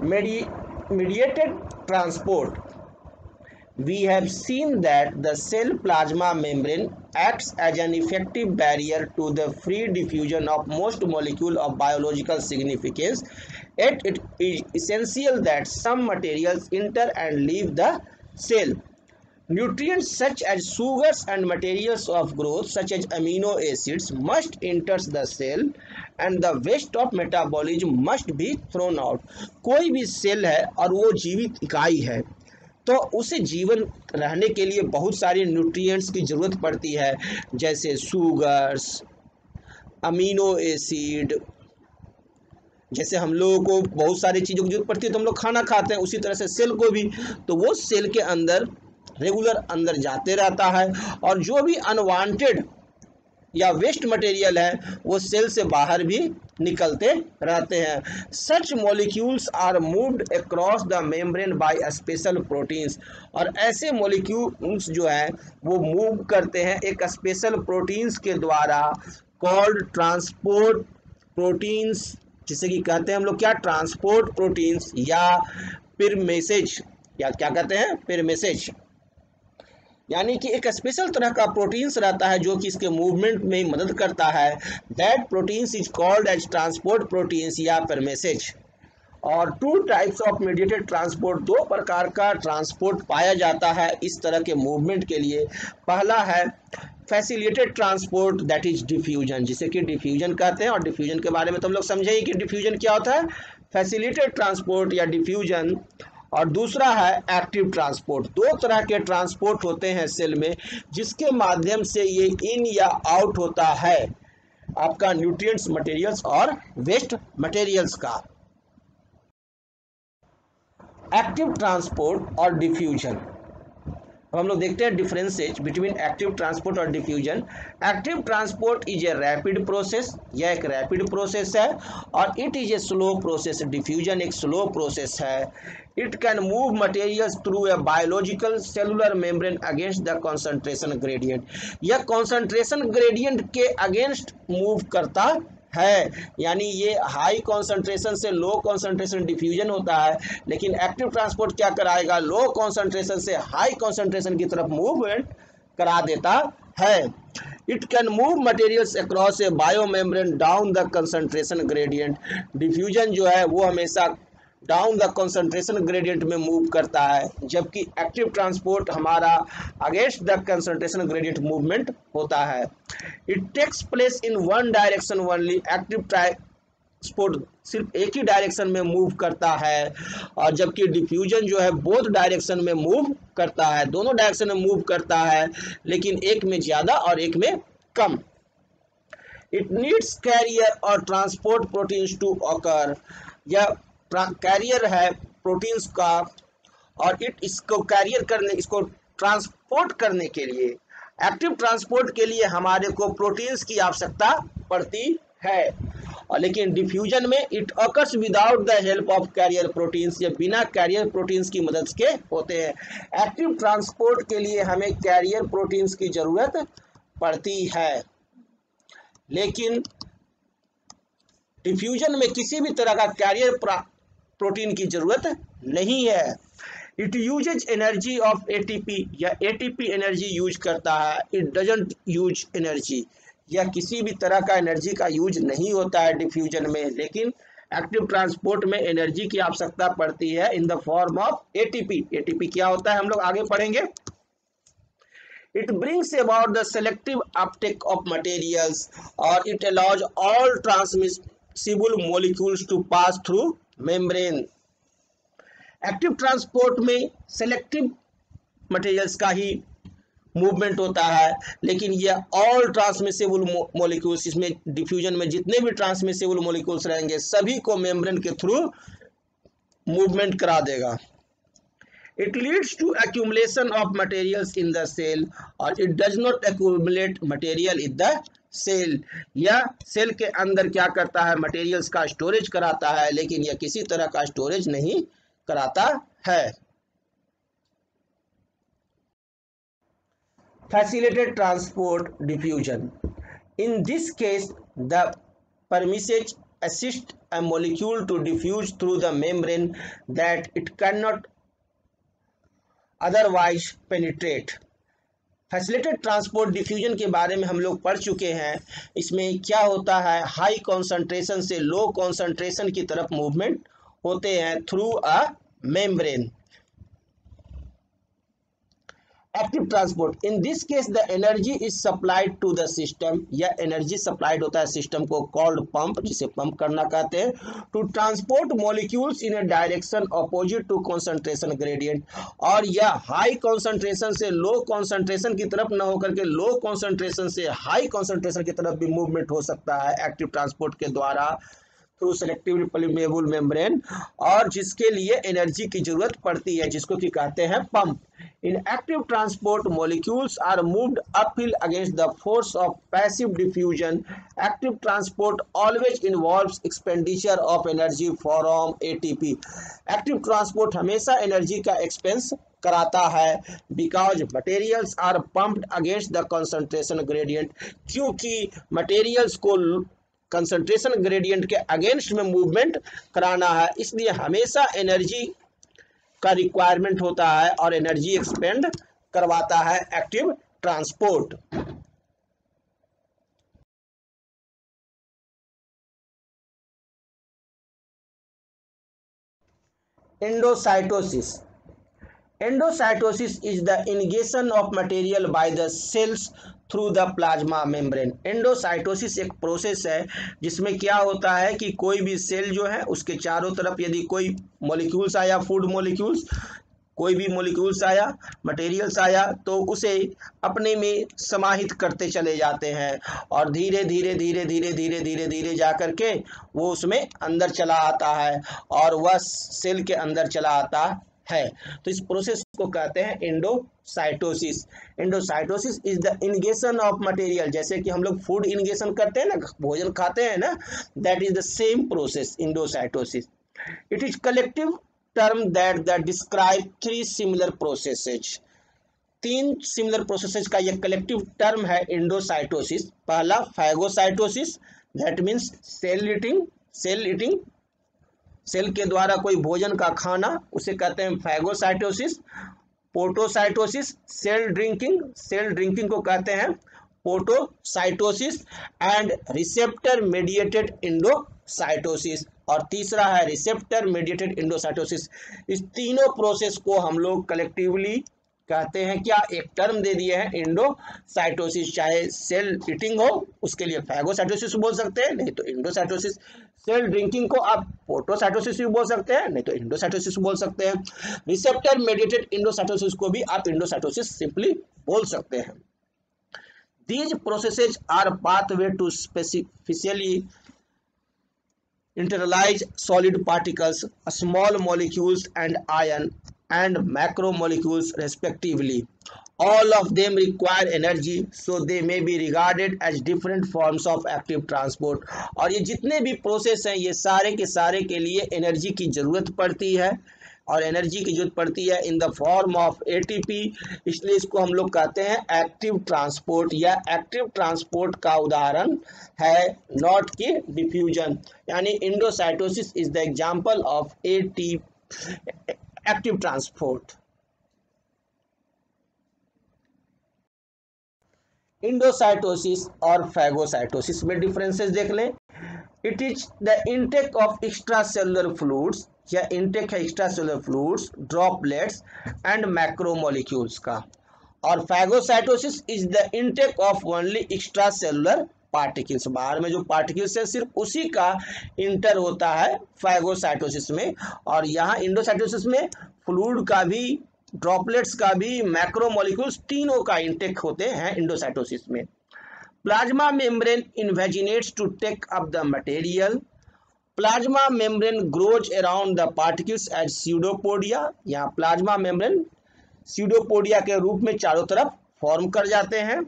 Mediated transport. We have seen that the cell plasma membrane acts as an effective barrier to the free diffusion of most molecules of biological significance. Yet it is essential that some materials enter and leave the cell. Nutrients such as sugars and materials of growth such as amino acids must enter the cell and the waste of metabolism must be thrown out. कोई भी cell है और वो जीवित इकाई है तो उसे जीवन रहने के लिए बहुत सारे न्यूट्रिएंट्स की ज़रूरत पड़ती है, जैसे शुगर्स, अमीनो एसिड। जैसे हम लोगों को बहुत सारी चीज़ों की जरूरत पड़ती है तो हम लोग खाना खाते हैं, उसी तरह से सेल को भी, तो वो सेल के अंदर रेगुलर अंदर जाते रहता है और जो भी अनवांटेड या वेस्ट मटेरियल है वो सेल से बाहर भी निकलते रहते हैं। Such molecules are moved across the membrane by special proteins, और ऐसे मॉलिक्यूल्स जो हैं वो मूव करते हैं एक स्पेशल प्रोटीन्स के द्वारा, कॉल्ड ट्रांसपोर्ट प्रोटीन्स, जिसे कि कहते हैं हम लोग क्या, ट्रांसपोर्ट प्रोटीन्स या पेरमेसेज, या क्या कहते हैं, पेरमेसेज। यानी कि एक स्पेशल तरह का प्रोटीन्स रहता है जो कि इसके मूवमेंट में मदद करता है। That proteins is called as transport proteins या पेरमेसेज। और two types of mediated transport, दो प्रकार का ट्रांसपोर्ट पाया जाता है इस तरह के मूवमेंट के लिए। पहला है facilitated transport, that is diffusion, जिसे कि डिफ्यूजन कहते हैं, और डिफ्यूजन के बारे में तो हम लोग समझेंगे कि डिफ्यूजन क्या होता है, फैसिलिटेड ट्रांसपोर्ट या डिफ्यूजन। और दूसरा है एक्टिव ट्रांसपोर्ट। दो तरह के ट्रांसपोर्ट होते हैं सेल में जिसके माध्यम से ये इन या आउट होता है आपका न्यूट्रिएंट्स, मटेरियल्स और वेस्ट मटेरियल्स का। एक्टिव ट्रांसपोर्ट और डिफ्यूजन, अब हम लोग देखते हैं डिफरेंसेज बिटवीन एक्टिव ट्रांसपोर्ट और diffusion. Active transport is a rapid process, यह एक रैपिड प्रोसेस है, और it is a slow process, diffusion एक स्लो प्रोसेस है। It can move materials through a biological cellular membrane against the concentration gradient, यह concentration gradient के against move करता है, यानी ये हाई कॉन्सेंट्रेशन से लो कॉन्सेंट्रेशन डिफ्यूजन होता है, लेकिन एक्टिव ट्रांसपोर्ट क्या कराएगा, लो कॉन्सेंट्रेशन से हाई कॉन्सेंट्रेशन की तरफ मूवमेंट करा देता है। It can move materials across a biomembrane down the concentration gradient, diffusion जो है वो हमेशा डाउन द कंसंट्रेशन ग्रेडियंट में मूव करता है, जबकि एक्टिव ट्रांसपोर्ट हमारा against the concentration gradient movement होता है। It takes place in one direction only, active transport सिर्फ एक ही डायरेक्शन में मूव करता है, और जबकि डिफ्यूजन जो है बोथ डायरेक्शन में मूव करता है, दोनों डायरेक्शन में मूव करता है, लेकिन एक में ज़्यादा और एक में कम। इट नीड्स कैरियर और ट्रांसपोर्ट प्रोटीन्स टू ऑकर, यह कैरियर है प्रोटीन्स का, और इसको कैरियर करने, इसको ट्रांसपोर्ट करने के लिए, एक्टिव ट्रांसपोर्ट के लिए हमारे को प्रोटीन्स की आवश्यकता पड़ती है। और लेकिन डिफ्यूजन में it occurs without the help of carrier proteins, ये बिना कैरियर प्रोटीन्स की मदद के होते हैं। एक्टिव ट्रांसपोर्ट के लिए हमें कैरियर प्रोटीन्स की जरूरत पड़ती है, लेकिन डिफ्यूजन में किसी भी तरह का कैरियर प्रोटीन की जरूरत नहीं है। It uses energy of ATP, या एटीपी एनर्जी यूज करता है, इट डजंट यूज एनर्जी, या किसी भी तरह का एनर्जी का यूज नहीं होता है डिफ्यूजन में, लेकिन एक्टिव ट्रांसपोर्ट में एनर्जी की आवश्यकता पड़ती है in the form of ATP. ATP क्या होता है हम लोग आगे पढ़ेंगे। It brings about the selective uptake of materials, or it allows all transmissible molecules to pass through membrane. Active transport में सेलेक्टिव मटेरियल्स का ही मूवमेंट होता है, लेकिन यह ऑल ट्रांसमिसिबल मॉलिक्यूल्स, इसमें डिफ्यूजन में जितने भी ट्रांसमिसिबल मॉलिक्यूल्स रहेंगे सभी को मेम्ब्रेन के थ्रू मूवमेंट करा देगा। It leads to accumulation of materials in the cell, or it does not accumulate material in the cell, या सेल के अंदर क्या करता है, मटेरियल्स का स्टोरेज कराता है, लेकिन यह किसी तरह का स्टोरेज नहीं कराता है। Facilitated transport diffusion. In this case, the permease assist a molecule to diffuse through the membrane that it cannot otherwise penetrate. Facilitated transport diffusion के बारे में हम लोग पढ़ चुके हैं। इसमें क्या होता है, हाई कॉन्सेंट्रेशन से लो कॉन्सेंट्रेशन की तरफ मूवमेंट होते हैं through a membrane. Active transport, in this case the energy is supplied to the system, या एनर्जी सप्लाइड होता है सिस्टम को, कॉल्ड पंप, जिसे पंप करना कहते हैं, to transport molecules in a direction opposite to concentration gradient. और यह हाई कॉन्सेंट्रेशन से लो कॉन्सेंट्रेशन की तरफ न होकर के लो कॉन्सेंट्रेशन से हाई कॉन्सेंट्रेशन की तरफ भी मूवमेंट हो सकता है एक्टिव ट्रांसपोर्ट के द्वारा थ्रू सेलेक्टिवली परमेबल मेम्ब्रेन, और जिसके लिए एनर्जी की जरूरत पड़ती है, जिसको कि कहते हैं pump. In active transport, molecules are moved uphill against the force of passive diffusion. Active transport always involves expenditure of energy from ATP. Active transport हमेशा एनर्जी का एक्सपेंस कराता है, because materials are pumped against the concentration gradient, क्योंकि materials को concentration gradient के against में movement कराना है, इसलिए हमेशा एनर्जी का रिक्वायरमेंट होता है और एनर्जी एक्सपेंड करवाता है active transport. Endocytosis, endocytosis is the ingestion of material by the cells through the plasma membrane. Endocytosis एक प्रोसेस है जिसमें क्या होता है कि कोई भी सेल जो है उसके चारों तरफ यदि कोई मॉलिक्यूल्स आया, फूड मॉलिक्यूल्स, कोई भी मॉलिक्यूल्स आया, मटेरियल्स आया, तो उसे अपने में समाहित करते चले जाते हैं और धीरे धीरे धीरे धीरे धीरे धीरे धीरे जा करके वो उसमें अंदर चला आता है और वह सेल के अंदर चला आता है। तो इस प्रोसेस को कहते हैं endocytosis. Endocytosis is the ingestion of material, जैसे कि हम लोग फूड इनिगेशन करते हैं ना, भोजन खाते हैं ना, that is the same process endocytosis. It is collective term that describe three similar processes. तीन सिमिलर प्रोसेसेज का यह कलेक्टिव टर्म है एंडोसाइटोसिस। पहला phagocytosis, that means cell eating, cell के द्वारा कोई भोजन का खाना, उसे कहते हैं फैगोसाइटोसिस। पोटोसाइटोसिस, सेल ड्रिंकिंग को कहते हैं पोटोसाइटोसिस। एंड रिसेप्टर मेडिएटेड एंडोसाइटोसिस, और तीसरा है रिसेप्टर मेडिएटेड एंडोसाइटोसिस। इस तीनों प्रोसेस को हम लोग कलेक्टिवली कहते हैं क्या, एक टर्म दे दिए हैं एंडोसाइटोसिस। चाहे सेल ईटिंग हो उसके लिए फैगोसाइटोसिस बोल सकते हैं, नहीं तो एंडोसाइटोसिस। सेल ड्रिंकिंग को आप पोटोसाइटोसिस भी बोल सकते हैं, नहीं तो एंडोसाइटोसिस बोल सकते हैं। रिसेप्टर मेडिएटेड एंडोसाइटोसिस को भी आप एंडोसाइटोसिस सिंपली बोल सकते हैं। These processes are pathway to specifically internalize solid particles, small molecules and ion and macromolecules respectively. All of them require energy, so they may be regarded as different forms of active transport. और ये जितने भी process हैं ये सारे के सारे के लिए एनर्जी की ज़रूरत पड़ती है, और एनर्जी की जरूरत पड़ती है in the form of ATP, इसलिए इसको हम लोग कहते हैं एक्टिव ट्रांसपोर्ट, या एक्टिव ट्रांसपोर्ट का उदाहरण है नॉट की डिफ्यूजन, यानी endocytosis is the example of active transport. Endocytosis और फैगोसाइटोसिस में डिफरेंसेस देख लें। It is the intake of extra cellular fluids, या इनटेक है extra cellular fluids, droplets and macromolecules का। और phagocytosis is the intake of only extra cellular particles, बाहर में जो पार्टिकल्स है सिर्फ उसी का इंटर होता है फैगोसाइटोसिस में। और यहाँ एंडोसाइटोसिस में फ्लूइड का भी, ड्रॉपलेट्स का भी, मैक्रोमोलिक्यूल्स तीनों का इंटेक होते हैं एंडोसाइटोसिस में। Plasma membrane invaginates to take up the material. Plasma membrane grows around the particles as pseudopodia, यहाँ प्लाज्मा मेम्ब्रेन स्यूडोपोडिया के रूप में चारों तरफ फॉर्म कर जाते हैं।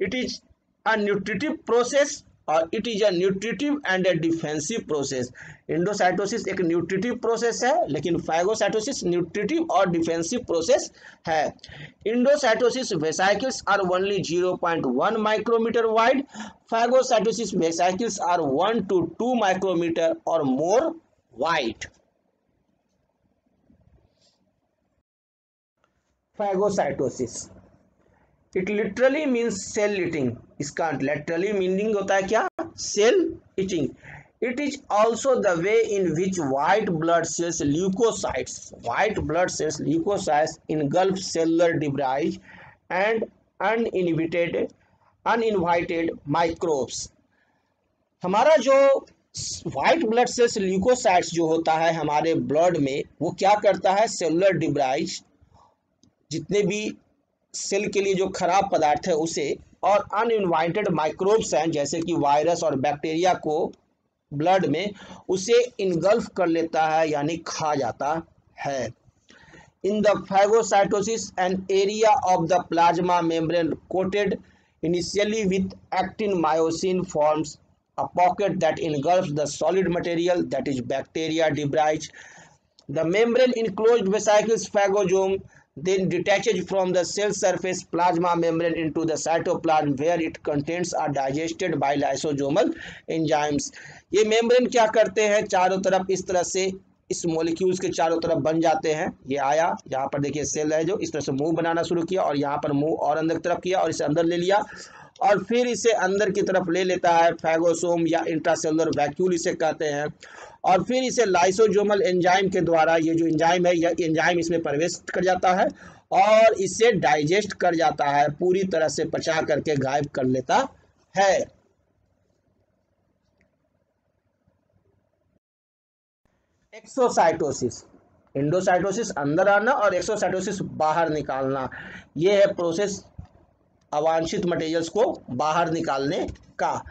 It is a nutritive process, और it is a nutritive and a defensive process. Endocytosis एक न्यूट्रिटिव प्रोसेस है, लेकिन फैगोसाइटोसिस न्यूट्रिटिव और डिफेंसिव प्रोसेस है। Endocytosis vesicles are only 0.1 micrometre wide, phagocytosis vesicles are 1 to 2 micrometre और more wide. Phagocytosis it literally means cell eating, इसका literally meaning होता है क्या? Cell eating. It is also the way in which white blood cells leukocytes engulf cellular debris and uninvited microbes. हमारा जो white blood cells leukocytes जो होता है हमारे ब्लड में, वो क्या करता है? सेलुलर डिब्राइज, जितने भी सेल के लिए जो खराब पदार्थ है उसे, और अनइनवाइटेड माइक्रोब्स हैं जैसे कि वायरस और बैक्टीरिया को ब्लड में, उसे इनगल्फ कर लेता है यानी खा जाता है। In the phagocytosis an area of the plasma membrane coated initially with actin myosin forms a pocket that engulfs the solid material, that is bacteria debris. The membrane enclosed vesicles phagosome then detaches from the cell surface plasma membrane into the cytoplasm where it contents are digested by lysosomal enzymes. ये membrane क्या करते हैं? चारों तरफ इस तरह से इस मॉलिक्यूल्स के चारों तरफ बन जाते हैं। ये आया, यहाँ पर देखिए सेल है जो इस तरह से मुंह बनाना शुरू किया, और यहाँ पर मुंह और अंदर की तरफ किया और इसे अंदर ले लिया, और फिर इसे अंदर की तरफ ले लेता है। फैगोसोम या इंट्रासेलुलर वैक्यूल इसे कहते हैं। और फिर इसे लाइसोसोमल एंजाइम के द्वारा, ये जो एंजाइम है, यह एंजाइम इसमें प्रवेश कर जाता है और इसे डाइजेस्ट कर जाता है, पूरी तरह से पचा करके गायब कर लेता है। एक्सोसाइटोसिस, एंडोसाइटोसिस अंदर आना और एक्सोसाइटोसिस बाहर निकालना, ये है प्रोसेस अवांछित मटेरियल्स को बाहर निकालने का।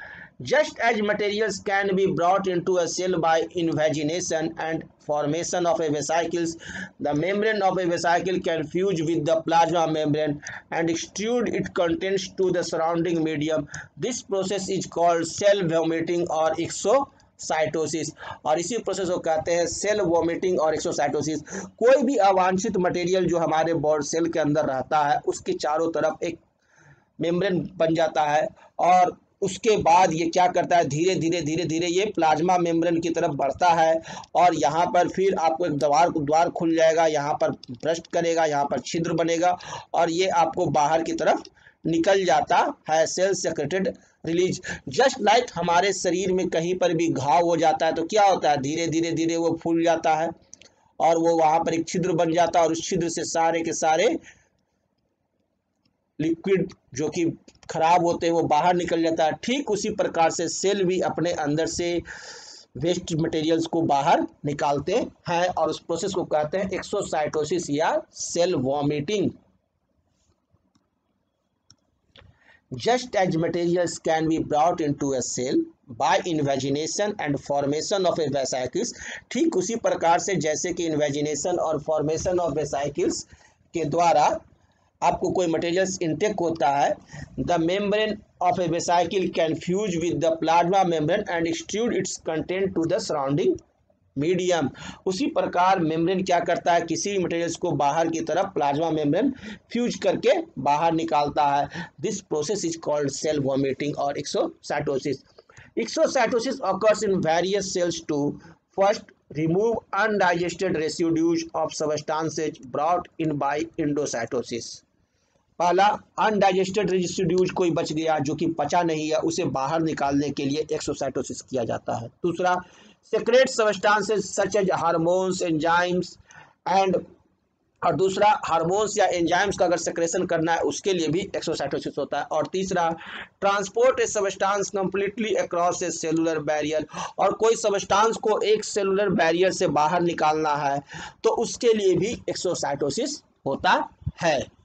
Just as materials can be brought into a cell by invagination and formation of a vesicles, the membrane of a vesicle can fuse with the plasma membrane and extrude its contents to the surrounding medium. This process is called cell vomiting or exocytosis, और इसी process को कहते हैं cell vomiting और exocytosis. कोई भी अवांछित material जो हमारे बॉडी सेल के अंदर रहता है, उसके चारों तरफ एक मेम्ब्रेन बन जाता है, और उसके बाद ये क्या करता है? धीरे धीरे ये प्लाज्मा मेम्ब्रेन की तरफ बढ़ता है, और यहाँ पर फिर आपको एक द्वार खुल जाएगा, यहाँ पर ब्रस्ट करेगा, यहाँ पर छिद्र बनेगा, और ये आपको बाहर की तरफ निकल जाता है। Cell secreted release. Just like हमारे शरीर में कहीं पर भी घाव हो जाता है तो क्या होता है? धीरे धीरे वो फूल जाता है, और वो वहाँ पर एक छिद्र बन जाता है, और उस छिद्र से सारे के सारे लिक्विड जो कि खराब होते हैं वो बाहर निकल जाता है। ठीक उसी प्रकार से सेल भी अपने अंदर से वेस्ट मटेरियल्स को बाहर निकालते हैं, और उस प्रोसेस को कहते हैं एक्सोसाइटोसिस या cell vomiting. Just as materials can be brought into a cell by invagination and formation of a vesicles, ठीक उसी प्रकार से जैसे कि इन्वेजिनेशन और फॉर्मेशन ऑफ वेसाइकल्स के द्वारा आपको कोई मटेरियल्स इनटेक होता है। The membrane of a vesicle can fuse with the plasma membrane and extrude its content to the surrounding medium. उसी प्रकार मेम्ब्रेन क्या करता है? किसी मटेरियल्स को बाहर की तरफ प्लाज्मा मेम्ब्रेन फ्यूज करके बाहर निकालता है। This process is called cell vomiting और exocytosis. Exocytosis occurs in various cells to first remove undigested residues of substances brought in by endocytosis। पहला, अनडाइजेस्टेड रेसिड्यूज कोई बच गया जो कि पचा नहीं है, उसे बाहर निकालने के लिए एक्सोसाइटोसिस किया जाता है। दूसरा, secrete substances such as hormones enzymes and, और दूसरा हार्मोन्स या एंजाइम्स का अगर सेक्रेशन करना है उसके लिए भी एक्सोसाइटोसिस होता है। और तीसरा, transport a substance completely across A cellular barrier, और कोई सब्सटेंस को एक सेलुलर बैरियर से बाहर निकालना है तो उसके लिए भी एक्सोसाइटोसिस होता है।